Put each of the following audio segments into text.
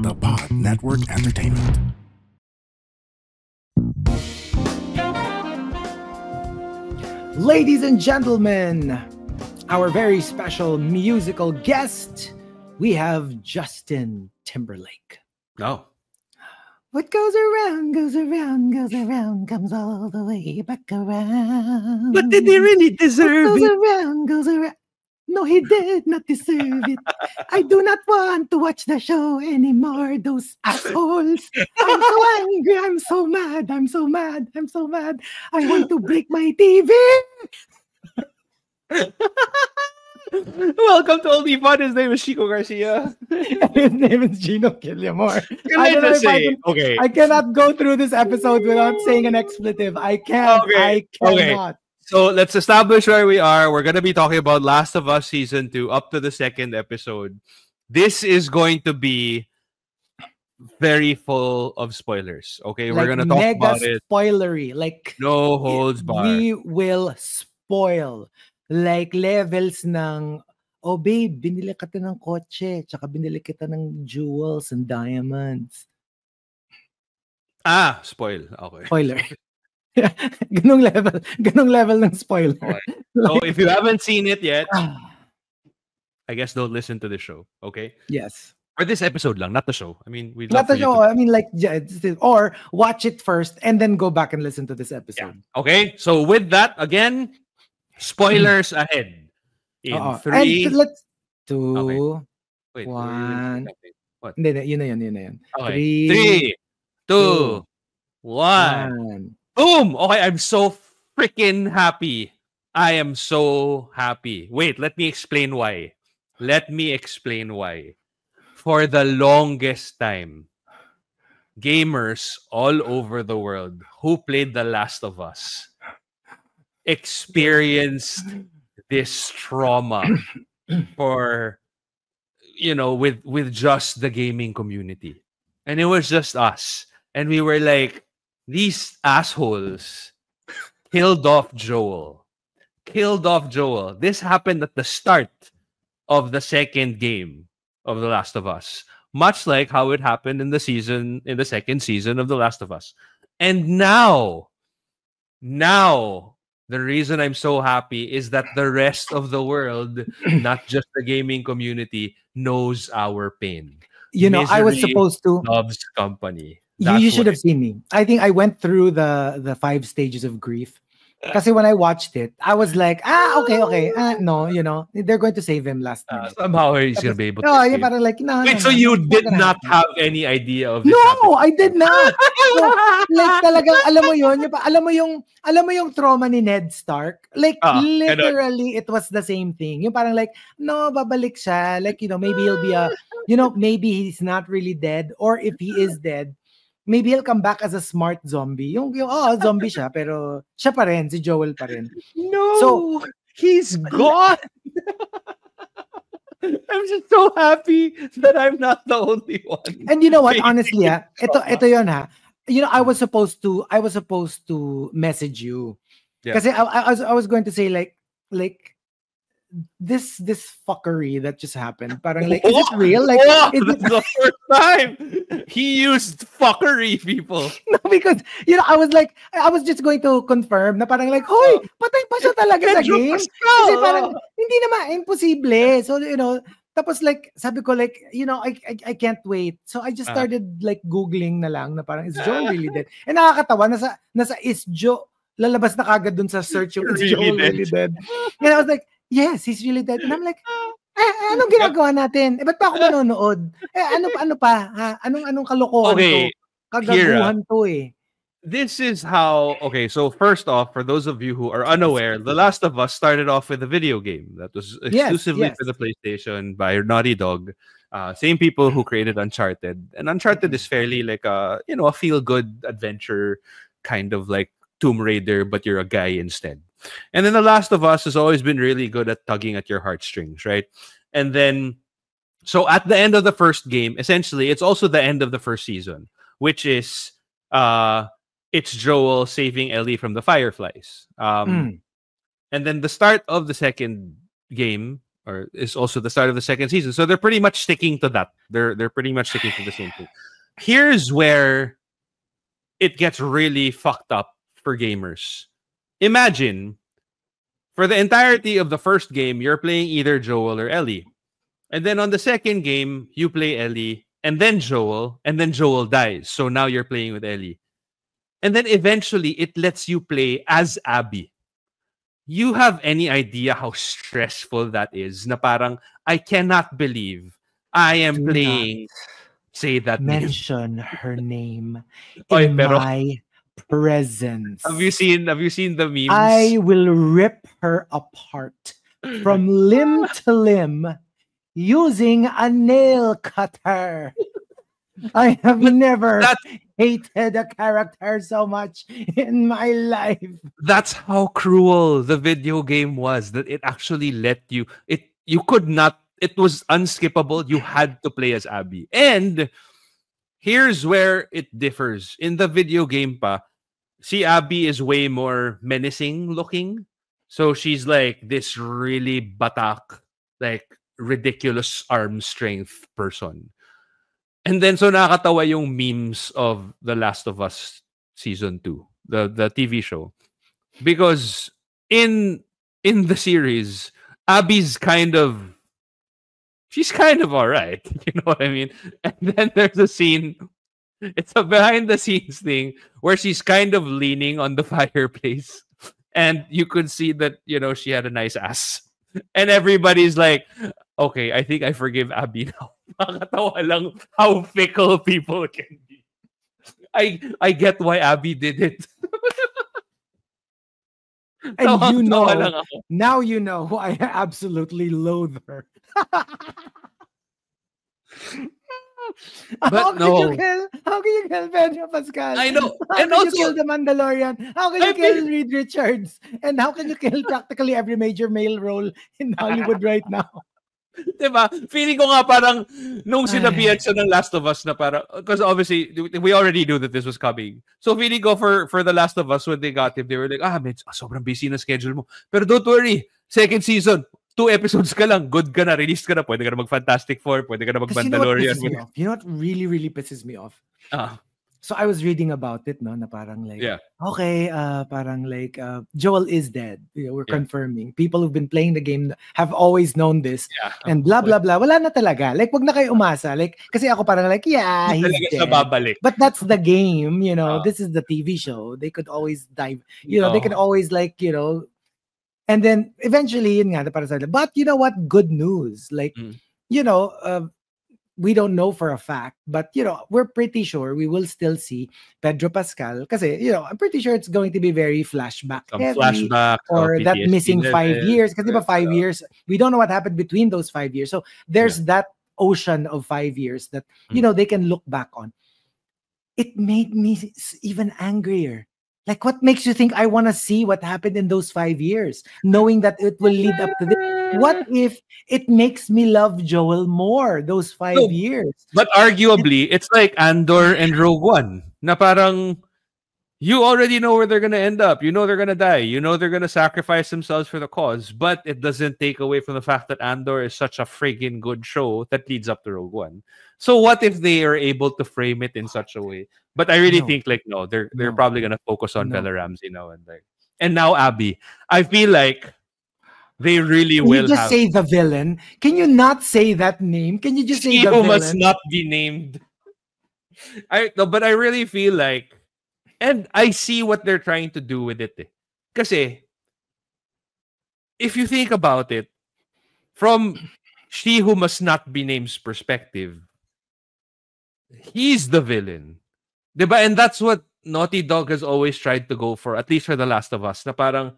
the Pod Network Entertainment. Ladies and gentlemen, our very special musical guest, we have Justin Timberlake. Oh. What goes around, goes around, goes around, comes all the way back around. But did he really deserve What it? goes around, goes around. No, he did not deserve it. I do not want to watch the show anymore, those assholes. I'm so angry, I'm so mad, I'm so mad, I'm so mad. I want to break my TV. Welcome to Only Fun. His name is Chico Garcia. His name is Gino Killiamore. Can I just say, okay. I cannot go through this episode without saying an expletive. I can't. Okay. I cannot. So let's establish where we are. We're going to be talking about Last of Us Season 2 up to the second episode. This is going to be very full of spoilers. Okay, we're going to talk about it. Spoilery. Like, no holds barred. We will spoil. Like levels ng, oh babe, binili kita ng kotse, tsaka binili kita ng jewels and diamonds. Spoil. Okay. Spoiler. ganong level ng spoiler. Okay. So if you haven't seen it yet, I guess don't listen to the show, okay? Yes. Or this episode lang, not the show. I mean, not the show. I mean, like, or watch it first and then go back and listen to this episode. Yeah. Okay. So with that, again, spoilers ahead. In 3, and let's 2, okay. Wait, 1. What? Hindi, yun na yun. Okay. 3, 2, 1. Boom! Okay, I'm so freaking happy. I am so happy. Wait, let me explain why. For the longest time, gamers all over the world who played The Last of Us experienced this trauma for, with just the gaming community. And it was just us. And we were like, these assholes killed off Joel. This happened at the start of the second game of The Last of Us. Much like how it happened in the second season of The Last of Us. And now, the reason I'm so happy is that the rest of the world, not just the gaming community, knows our pain. Misery I was supposed to loves company. You should have seen me. I think I went through the 5 stages of grief. Kasi when I watched it, I was like, okay. No, they're going to save him last minute. Somehow he's going to be able to escape. Parang like, no. Wait, so you did not have any idea of this? No, I did not. So, like talagang, alam mo yung trauma ni Ned Stark? Like, literally, it was the same thing. Yung parang like, no, babalik siya. Like, maybe he'll be maybe he's not really dead. Or if he is dead, maybe he'll come back as a smart zombie. Yung zombie siya, pero siya pa rin, si Joel pa rin. No, so, he's gone. I'm just so happy that I'm not the only one. And you know what? Honestly, ito yun ha. I was supposed to message you. Yeah. Kasi I was going to say like this fuckery that just happened. Parang like, is it real? Like, that's the first time he used fuckery, people. No, because I was just going to confirm na parang like, hoy, patay pa siya talaga sa game. Kasi parang hindi naman imposible. So tapos like sabi ko like, I can't wait. So I just started like googling na lang na parang is Joel really dead? And nakakatawa nasa is Joe lalabas na kagad dun sa search yung is Joel really dead. And I was like, yes, he's really dead. And I'm like, anong ginagawa natin? Ba't pa ako manonood? Ano pa? Ha? Anong kalokohan to? Kagaguhan to eh. This is how, so first off, for those of you who are unaware, The Last of Us started off with a video game that was exclusively for the PlayStation by Naughty Dog. Same people who created Uncharted. And Uncharted is fairly like a feel-good adventure kind of like Tomb Raider, but you're a guy instead. And then The Last of Us has always been really good at tugging at your heartstrings, right? And then, so at the end of the first game, essentially, it's also the end of the first season, which is, it's Joel saving Ellie from the Fireflies. And then the start of the second game, or is also the start of the second season. So they're pretty much sticking to that. They're pretty much sticking to the same thing. Here's where it gets really fucked up for gamers. Imagine, for the entirety of the first game, you're playing either Joel or Ellie. And then on the second game, you play Ellie, and then Joel dies. So now you're playing with Ellie. And then eventually, it lets you play as Abby. You have any idea how stressful that is? Na parang, I cannot believe I am playing, say that mention name. Her name in my presence. Have you seen the memes? I will rip her apart from limb to limb using a nail cutter. I have never hated a character so much in my life. That's how cruel the video game was, that it actually let you, you could not, it was unskippable. You had to play as Abby. And here's where it differs. In the video game pa, si Abby is way more menacing looking. So she's like this really batak, like ridiculous arm strength person. And then, so nakakatawa yung memes of The Last of Us Season 2, the TV show. Because in the series, Abby's she's kind of all right. You know what I mean? And then there's a scene, it's a behind-the-scenes thing, where she's kind of leaning on the fireplace. And you could see that, she had a nice ass. And everybody's like, okay, I think I forgive Abby now. Nakakatawa lang how fickle people can be. I get why Abby did it. And now you know who I absolutely loathe her. But how can you kill Pedro Pascal? I know. How can you kill the Mandalorian? How can you kill Reed Richards? And how can you kill practically every major male role in Hollywood right now? Diba? Feeling ko nga parang nung sinabihan siya ng Last of Us na parang, because obviously we already knew that this was coming. So feeling ko for The Last of Us, when they got him, they were like, sobrang busy na schedule mo. Pero don't worry, second season, 2 episodes ka lang, good ka na, released ka na, pwede ka na mag-Fantastic Four, pwede ka na mag-Mandalorian. You know what really, really pisses me off? So I was reading about it, no, na parang like, okay, parang like, Joel is dead. We're confirming. People who've been playing the game have always known this. And blah, blah, blah. Wala na talaga. Like, wag na kayo umasa. Like, kasi ako parang like, he's dead. But that's the game, this is the TV show. They could always dive, they could always like, and then eventually, yun nga, parang sabi, but you know what? Good news. Like, we don't know for a fact, but we're pretty sure we will still see Pedro Pascal. Kasi I'm pretty sure it's going to be very flashback heavy, or that missing 5 years. Kasi 5 years, we don't know what happened between those 5 years. So there's that ocean of 5 years that they can look back on. It made me even angrier. Like, what makes you think I want to see what happened in those 5 years, knowing that it will lead up to this? What if it makes me love Joel more those 5 years? But arguably, it's like Andor and Rogue One. Na parang, you already know where they're going to end up. You know they're going to die. You know they're going to sacrifice themselves for the cause. But it doesn't take away from the fact that Andor is such a friggin' good show that leads up to Rogue One. So what if they are able to frame it in such a way? But I really think they're probably going to focus on Bella Ramsey now. And now Abby. I feel like they really will you just say the villain? Can you not say that name? Can you just say the villain? Must not be named. But I really feel like, and I see what they're trying to do with it. Kasi, if you think about it, from She Who Must Not Be Named's perspective, he's the villain. Diba? And that's what Naughty Dog has always tried to go for, at least for The Last of Us, na parang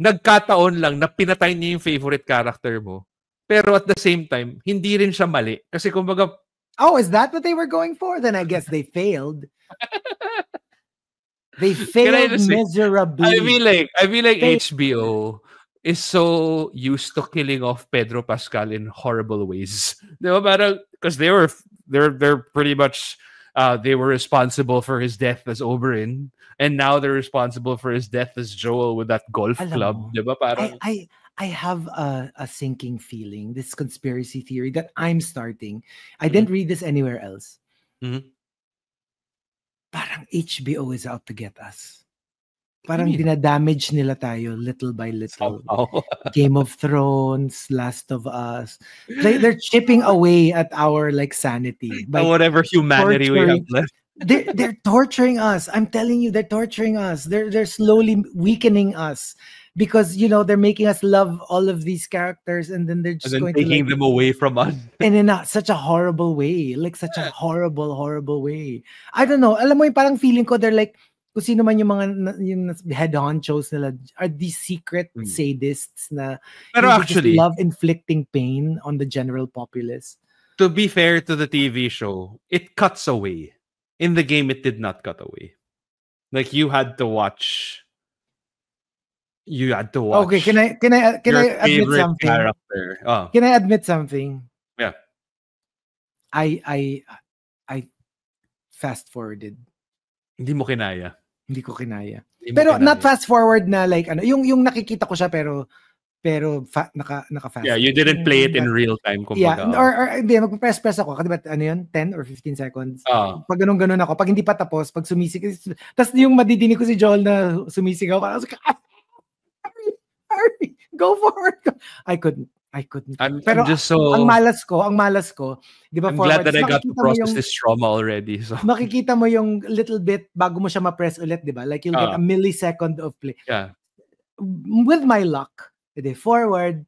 nagkataon lang na pinatay niya yung favorite character mo. Pero at the same time, hindi rin siya mali. Kasi kumbaga... Oh, is that what they were going for? Then I guess they failed. They failed miserably. I feel like HBO is so used to killing off Pedro Pascal in horrible ways. Diba? Parang, because they're pretty much... they were responsible for his death as Oberyn, and now they're responsible for his death as Joel with that golf club. Diba? Parang... I have a sinking feeling, this conspiracy theory that I'm starting. I didn't read this anywhere else. Parang HBO is out to get us. Parang dinadamage nila tayo little by little. Game of Thrones, Last of Us. They're chipping away at our like sanity. By whatever humanity we have left. They're torturing us. I'm telling you, they're torturing us. They're slowly weakening us. Because, you know, they're making us love all of these characters and then they're just going to taking them away from us. And in such a horrible way. Like such a horrible, horrible way. I don't know. Alam mo yung parang feeling ko, they're like, kung sino man yung mga yung head honchos nila are these secret sadists na actually, just love inflicting pain on the general populace. To be fair to the TV show, it cuts away. In the game, it did not cut away. Like you had to watch. Okay, can I admit something? Character. Oh. Can I admit something? Yeah. I fast forwarded. Hindi mo kinaya. Hindi ko kinaya. Pero not fast forward na like ano, yung nakikita ko siya pero naka fast. Yeah, you didn't play it in real time kumbaga. Yeah, or hindi magpe-press ako. Kasi ba ano yun? 10 or 15 seconds. Pag ganun ako, pag hindi pa tapos, pag sumisigaw, tas yung madidinig ko si Joel na sumisigaw, I was like, hurry, go forward. I couldn't. Pero just so ang malas ko, di ba? I'm glad that I got to process this trauma already. So makikita mo yung little bit bago mo siya ma-press ulit, di ba? Like you'll get a millisecond of play. Yeah. With my luck, forward,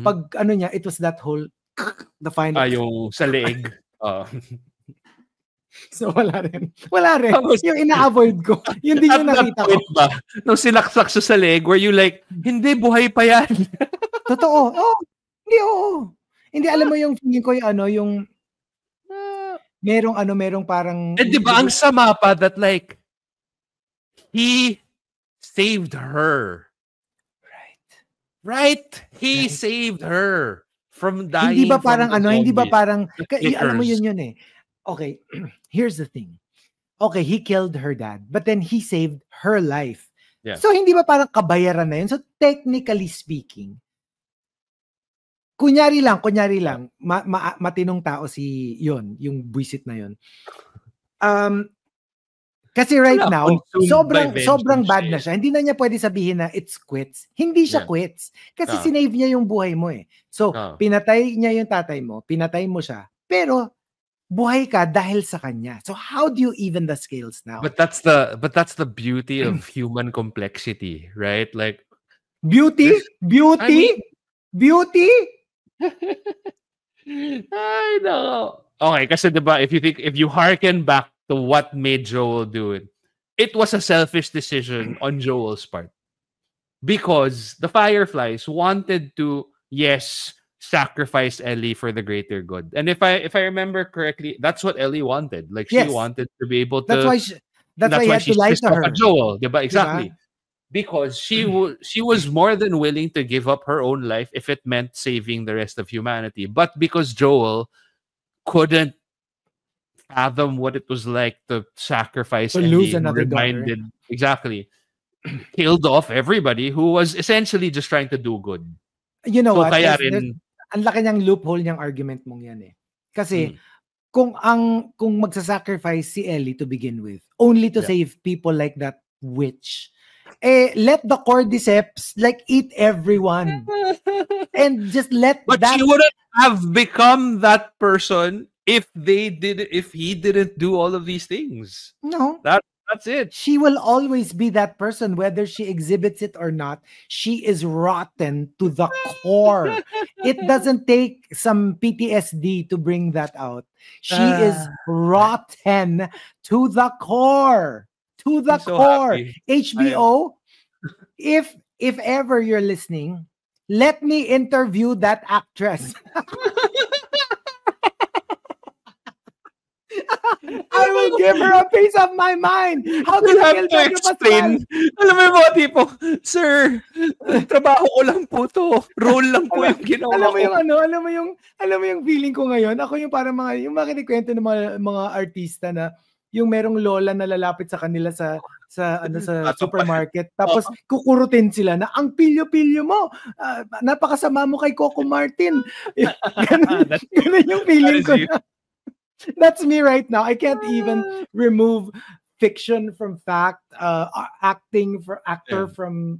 pag ano niya, it was that whole the final. Yung sa leeg. So wala rin. Yung ina-avoid ko. Yun din yung nakita ko. Ba? Nung sinaksak siya sa leg, were you like, hindi, buhay pa yan? Totoo. Hindi, alam mo yung feeling ko yung merong parang... di ba ang sama pa that like, he saved her. Right? He saved her from dying. Hindi ba parang alam mo yun eh. Okay, here's the thing. Okay, he killed her dad, but then he saved her life. Yeah. So, hindi ba parang kabayaran na yun? So, technically speaking, kunyari lang, matinong tao yung buisit na yun. Kasi right now, sobrang bad na siya. Hindi na niya pwede sabihin na it's quits. Hindi siya quits. Kasi sinave niya yung buhay mo eh. So, pinatay niya yung tatay mo, pinatay mo siya, pero buhay ka dahil sa kanya. So how do you even the scales now? But that's the beauty of human complexity, right? Like beauty. I know. Okay, kasi diba, if you hearken back to what made Joel do it, it was a selfish decision on Joel's part. Because the Fireflies wanted to, sacrifice Ellie for the greater good. And if I remember correctly, that's what Ellie wanted. Like she wanted to be able to. That's why she lied to her. Joel, diba? Exactly. Diba? Because she was more than willing to give up her own life if it meant saving the rest of humanity. But because Joel couldn't fathom what it was like to sacrifice and lose another reminded exactly killed off everybody who was essentially just trying to do good. You know what? Ang laki niyang loophole niyang argument mong yan eh. Kasi kung magsasacrifice si Ellie to begin with, only to save people like that witch, let the cordyceps like eat everyone. And just But she wouldn't have become that person if he didn't do all of these things. No. That's it. She will always be that person, whether she exhibits it or not. She is rotten to the core. It doesn't take some PTSD to bring that out. She is rotten to the core. To the core. Happy. HBO, if ever you're listening, let me interview that actress. I will give her a piece of my mind. How do you have to explain? Alam mo yung mga tipo, sir, trabaho ko lang po to. Role lang po yung ginawa ko. Alam mo yung feeling ko ngayon. Ako yung parang yung mga kinikwento ng mga artista na yung merong lola na lalapit sa kanila sa supermarket, tapos kukurutin sila na ang pilyo-pilyo mo, napakasama mo kay Coco Martin. Ganun yung feeling ko na. That's me right now. I can't even remove fiction from fact, actor from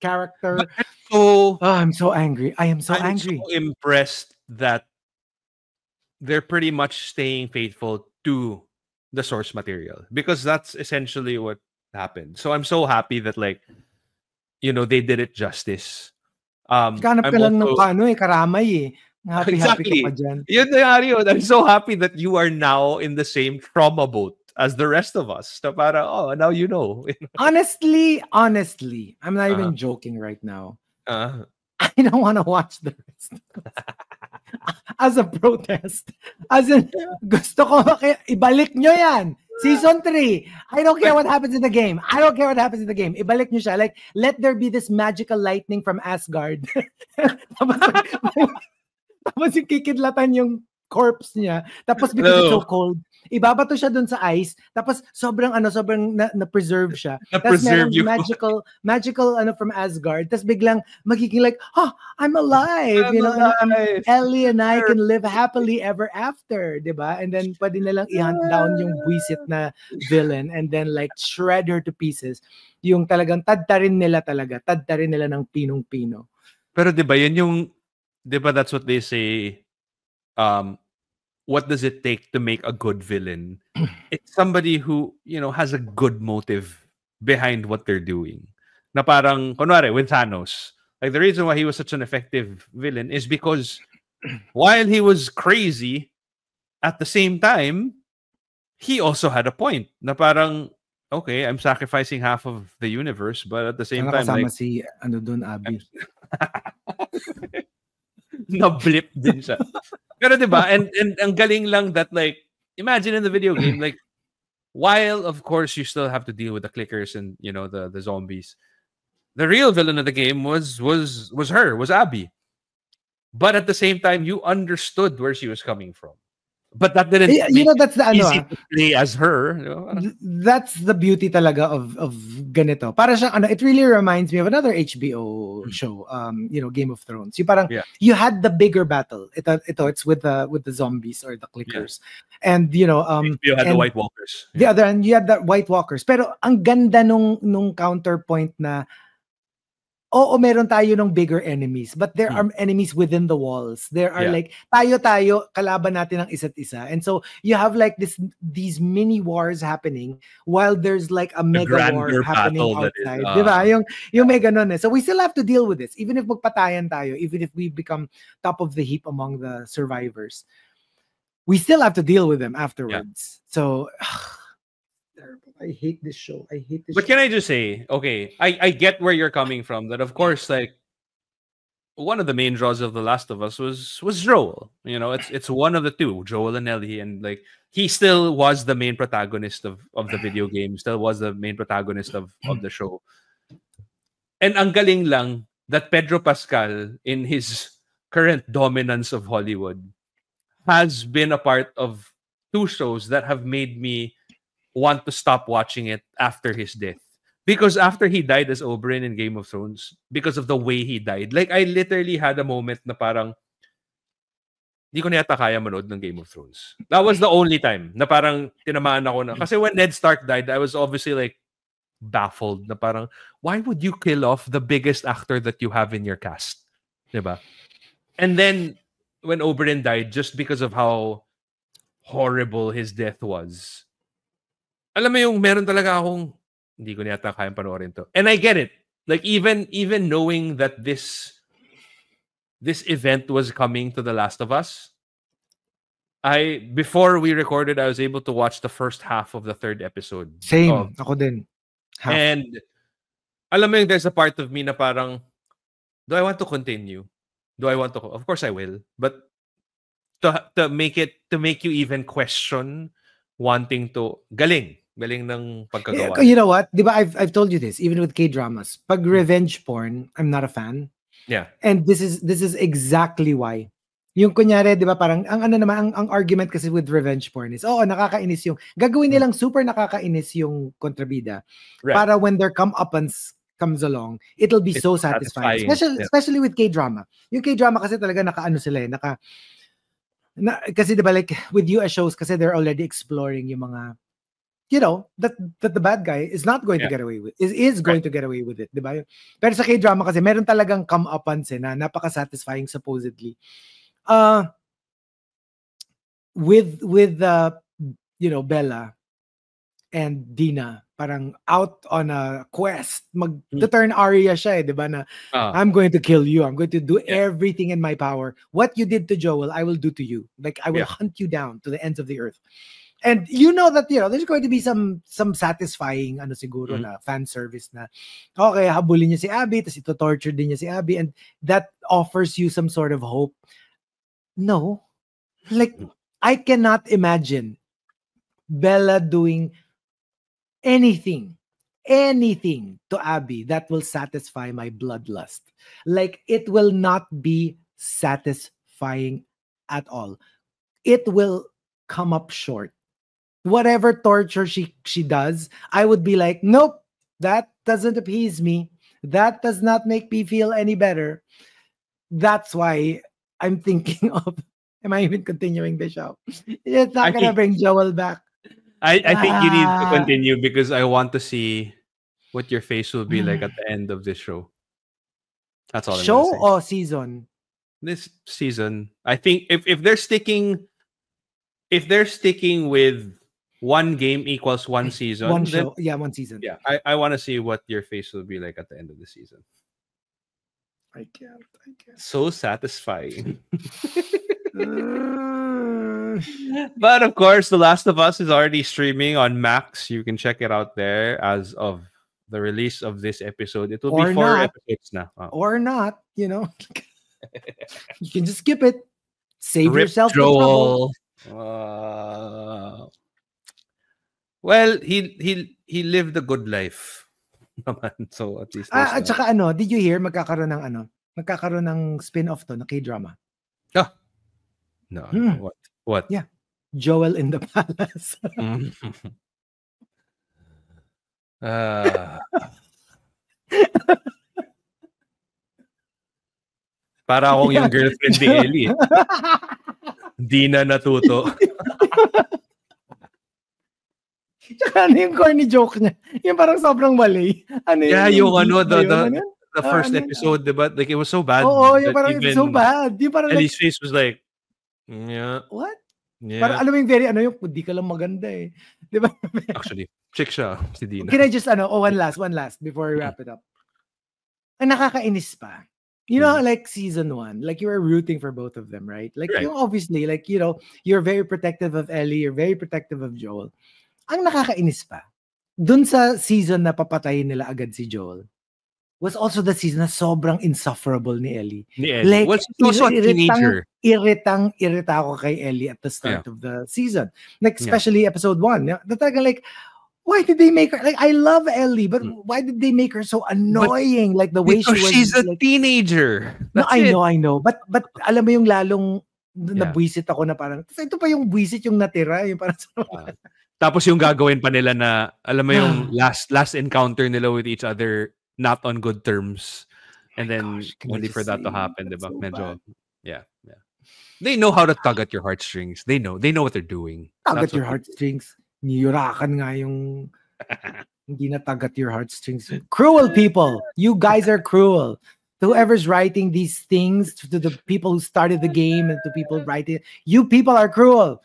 character. I'm so angry. I am so angry. I'm so impressed that they're pretty much staying faithful to the source material, because that's essentially what happened. So I'm so happy that, like, you know, they did it justice. Kanap ka lang ng karamay eh. Happy ka pa dyan. I'm so happy that you are now in the same trauma boat as the rest of us. So para, now you know. Honestly, I'm not even joking right now. I don't want to watch the rest. As a protest. As in, gusto ko ibalik nyo yan. Season 3. I don't care what happens in the game. Ibalik nyo siya. Like, let there be this magical lightning from Asgard. Tapos yung kikidlatan yung corpse niya. Tapos because it's so cold, ibabato siya dun sa ice. Tapos sobrang na-preserve siya. Tapos merong magical from Asgard. Tapos biglang magiging like, I'm alive. And Ellie and I can live happily ever after. Diba? And then pwede nilang i-hunt down yung buisit na villain and then like shred her to pieces. Yung talagang tadtarin nila ng pinong-pino. Pero diba, diba that's what they say, what does it take to make a good villain? It's somebody who, has a good motive behind what they're doing. Na parang, kunwari, with Thanos, like the reason why he was such an effective villain is because while he was crazy, at the same time, he also had a point. Na parang, okay, I'm sacrificing half of the universe, but at the same time, like, si Abby. Na-blip din siya. Pero diba, and ang galing lang that, like, imagine in the video game, like, while of course you still have to deal with the clickers and the zombies, the real villain of the game was Abby. But at the same time, you understood where she was coming from. But that didn't that's the easy to play as her. That's the beauty talaga of ganito. Para siyang it really reminds me of another HBO show, Game of Thrones. You had the bigger battle. It's with the zombies or the clickers. Yeah. And you had the White Walkers. The other and you had the White Walkers. Pero ang ganda nung counterpoint na meron tayo ng bigger enemies, but there are enemies within the walls. There are like tayo kalaban natin ang isa't isa. And so you have like these mini wars happening while there's like a mega war happening outside. Diba? Yung may ganun eh. So we still have to deal with this. Even if magpatayan tayo, even if we become top of the heap among the survivors, we still have to deal with them afterwards. Yeah. So I hate this show. But can I just say, okay, I get where you're coming from. That of course, like, one of the main draws of The Last of Us was Joel. It's one of the two, Joel and Ellie, and like he still was the main protagonist of the video game. Still was the main protagonist of the show. And ang galing lang that Pedro Pascal, in his current dominance of Hollywood, has been a part of two shows that have made me want to stop watching it after his death. Because after he died as Oberyn in Game of Thrones, because of the way he died, like, I literally had a moment na parang di ko na yata kaya manood ng Game of Thrones. That was the only time na parang tinamaan ako na. Kasi when Ned Stark died, I was obviously like baffled na parang, why would you kill off the biggest actor that you have in your cast? Diba? And then when Oberyn died, just because of how horrible his death was, alam mo yung meron talaga akong hindi ko niyata kayang panoorin to. And I get it. Like, even knowing that this event was coming to The Last of Us, before we recorded, I was able to watch the first half of the third episode. Same. Ako din. Half. And alam mo yung there's a part of me na parang, do I want to continue? Do I want to? Of course I will. But to make you even question wanting to, galing ng pagkagawa. You know what? Diba, I've told you this, even with K-dramas. Pag revenge porn, I'm not a fan. Yeah. And this is exactly why. Yung kunyari, di ba, parang, ang argument kasi with revenge porn is, nakakainis yung, gagawin nilang super nakakainis yung kontrabida. Right. Para when their comeuppance comes along, it'll be so satisfying. Especially with K-drama. Yung K-drama kasi talaga sila kasi diba like with US shows kasi they're already exploring yung mga that the bad guy is not going to get away with is going to get away with it, diba? Pero sa K-drama kasi meron talagang comeuppance na napaka-satisfying supposedly. With Bella and Dina parang out on a quest mag-turn Arya siya diba na I'm going to kill you, I'm going to do everything in my power, what you did to Joel I will do to you, like I will hunt you down to the ends of the earth. And that there's going to be some satisfying siguro na fan service na okay habulin niya si Abby tapos ito-torture din niya si Abby and that offers you some sort of hope. No, like I cannot imagine Bella doing anything to Abby that will satisfy my bloodlust. Like it will not be satisfying at all. It will come up short. Whatever torture she does, I would be like, nope, that doesn't appease me. That does not make me feel any better. That's why I'm thinking of, am I even continuing the show? It's not going to bring Joel back. I think you need to continue because I want to see what your face will be like at the end of this show. That's all I'm Show say. Or season? This season. I think if they're sticking with one game equals one season. One show. One season. Yeah. I want to see what your face will be like at the end of the season. I can't. So satisfying. But of course, The Last of Us is already streaming on Max. You can check it out there as of the release of this episode. It will be 4 episodes now. Or not, You can just skip it. Save yourself Joel. Well, he lived a good life. So at least at saka did you hear magkakaroon ng spin-off to na K-drama? No. What? Yeah. Joel in the Palace. Para akong yung girlfriend ni Ellie. Dina Natuto. Tsaka yung corny joke niya. Yung parang sobrang mali. The first episode, diba? Like, it was so bad. Yung parang it's so bad. Yung parang Ellie's face was like, yeah. What? Yeah. Parang alam mo yung very, yung di ka lang maganda eh. Diba? Actually, chick siya, si Dina. Can I just, one last before we wrap it up. Ang nakakainis pa. Like season 1, like you were rooting for both of them, right? Like, obviously, like, you're very protective of Ellie, you're very protective of Joel. Ang nakakainis pa, dun sa season na papatayin nila agad si Joel, was also the season na sobrang insufferable ni Ellie. Like, well, she's also a teenager. Irita ako kay Ellie at the start of the season. Like, especially episode 1. Talagang like, why did they make her, like, I love Ellie, but why did they make her so annoying? Like, the way she was. She's a teenager. I know. But alam mo yung lalong nabwisit ako na parang, ito pa yung bwisit yung natira. Yung parang tapos yung gagawin pa nila na, alam mo yung last encounter nila with each other, not on good terms. And then, only for that to happen, diba? So medyo, yeah. They know how to tug at your heartstrings. They know what they're doing. Tug at your heartstrings. Niyurakan nga yung hindi na tug at your heartstrings. Cruel people. You guys are cruel. Whoever's writing these things, to the people who started the game and to people writing, you people are cruel.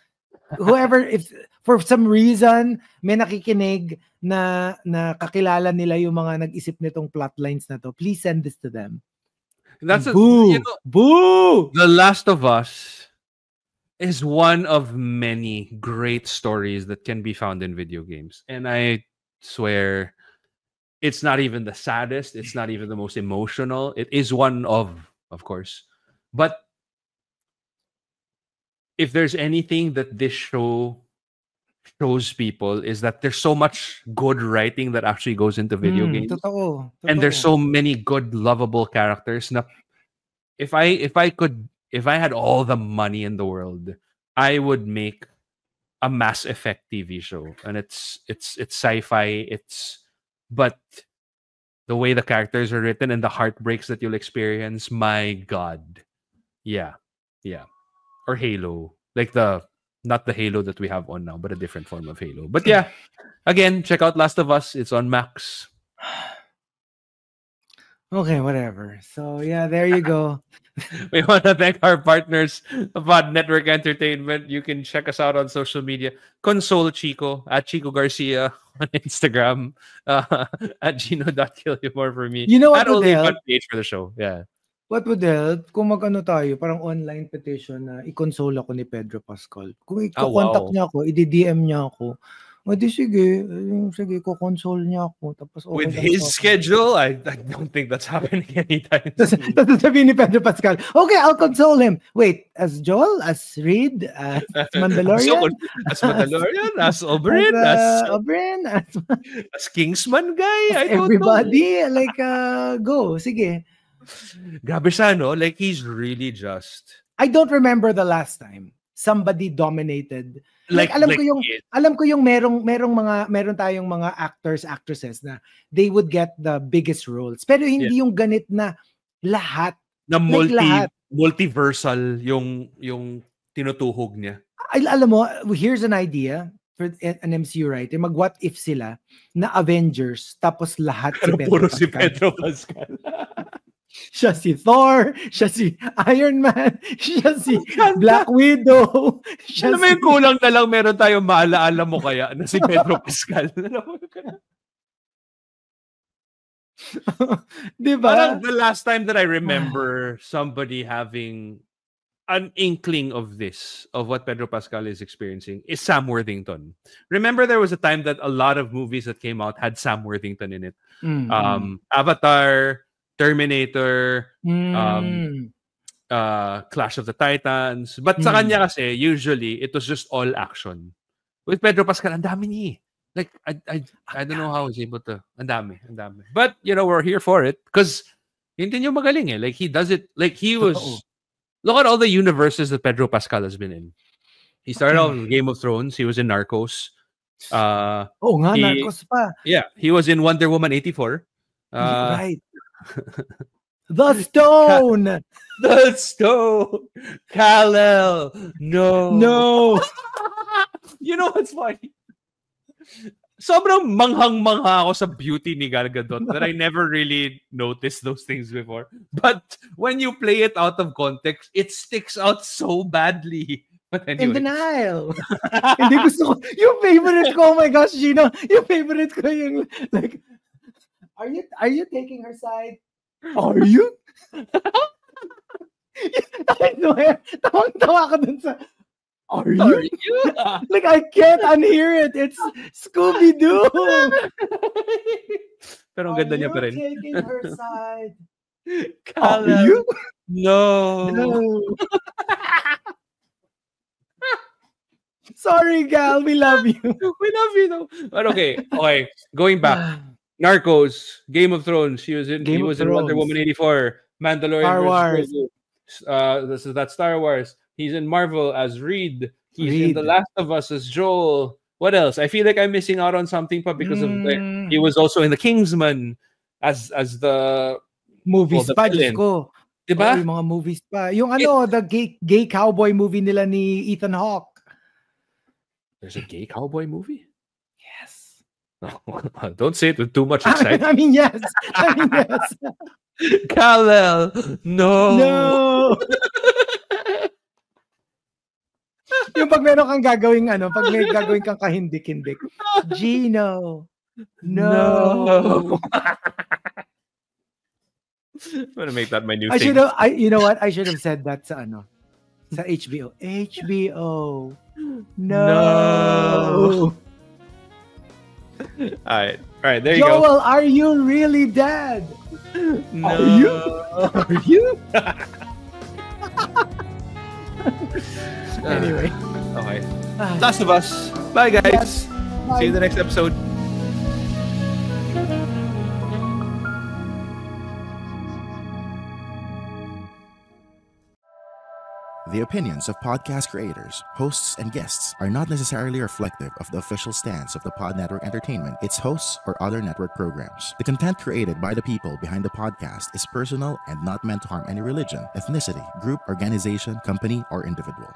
Whoever, if for some reason may nakikinig na kakilala nila yung mga nag-isip nitong plot lines na to, please send this to them. That's boo! Boo! The Last of Us is one of many great stories that can be found in video games. And I swear, it's not even the saddest. It's not even the most emotional. It is one of course. But if there's anything that this show shows people is that there's so much good writing that actually goes into video games. Totoo. And there's so many good, lovable characters. Na if I could if I had all the money in the world, I would make a Mass Effect TV show, and it's sci-fi. But the way the characters are written and the heartbreaks that you'll experience, my God, yeah. Or Halo, like not the Halo that we have on now, but a different form of Halo. But yeah, again, check out Last of Us. It's on Max. Okay, whatever. So yeah, there you go. We want to thank our partners about Network Entertainment. You can check us out on social media. Console Chico at Chico Garcia on Instagram. At Gino.Killiamore for me. You know what would only one page for the show. Yeah. What would help kung mag-ano tayo, parang online petition na i-console ako ni Pedro Pascal. Kung i-contact niya ako, i-DM niya ako. O di sige, ko-console niya ako. Tapos okay, with his schedule, I don't think that's happening anytime soon. Tapos sabihin ni Pedro Pascal, okay, I'll console him. Wait, as Joel, as Reed, as Mandalorian? As Mandalorian, as Oberyn, as Kingsman guy, as I don't everybody, know. Like, go, sige. Grabe siya, no? Like, he's really just... I don't remember the last time somebody dominated. Like alam ko yung meron tayong mga actors, actresses na they would get the biggest roles. Pero hindi yung ganit na lahat. Na multiversal yung tinutuhog niya. Alam mo, here's an idea for an MCU writer. Mag-what if sila na Avengers tapos lahat si Pedro Pascal. Si Pedro Pascal. Siya si Thor, siya si Iron Man, siya si Black Widow. Alam mo yung kulang na lang meron tayong maalaala mo kaya na si Pedro Pascal. Diba? Parang the last time that I remember somebody having an inkling of this, of what Pedro Pascal is experiencing, is Sam Worthington. Remember there was a time that a lot of movies that came out had Sam Worthington in it. Mm-hmm. Avatar, Terminator, Clash of the Titans. But sa kanya kasi, usually, it was just all action. With Pedro Pascal, ang dami niya. Like, I don't know how he's able to. Ang dami. But, we're here for it. Because, hindi niyo magaling eh. Like, he does it, like, he was... Look at all the universes that Pedro Pascal has been in. He started out with Game of Thrones. He was in Narcos. Narcos pa. Yeah, he was in Wonder Woman 84. Right. The Stone! The Stone! Kal-El! No! You know what's funny? Sobrang manghang-mangha ako sa beauty ni Gal Gadot that I never really noticed those things before. But when you play it out of context, it sticks out so badly. But anyway. In denial. Hindi gusto ko. Yung favorite ko, oh my gosh, Gino. Yung favorite ko yung like, Are you taking her side? Are you? I swear, tawang-tawa ka dun sa, Are you? Like, I can't unhear it. It's Scooby-Doo. Pero ang ganda niya pa rin. Are you taking her side? Are you? No. Sorry, Gal. We love you. We love you, though. But okay. Going back. Narcos, Game of Thrones. He was in Wonder Woman 84, Mandalorian, Star Wars. That's Star Wars. He's in Marvel as Reed. He's in The Last of Us as Joel. What else? I feel like I'm missing out on something because of he was also in The Kingsman as the movies pa, Diyos ko. Diba? Yung mga movies pa. Yung the gay cowboy movie nila ni Ethan Hawke. There's a gay cowboy movie? Don't say it with too much excitement. I mean, yes. Kal-El, no. Yung pag meron kang gagawing pag may gagawin kang kahindik-hindik. Gino, no. I'm gonna make that my new thing. You know what? I should have said that sa sa HBO. HBO, no. All right, there you go. Joel, are you really dead? No. Are you? Anyway. Okay. Last of Us. Bye, guys. Yes. Bye. See you in the next episode. The opinions of podcast creators, hosts, and guests are not necessarily reflective of the official stance of the Pod Network Entertainment, its hosts, or other network programs. The content created by the people behind the podcast is personal and not meant to harm any religion, ethnicity, group, organization, company, or individual.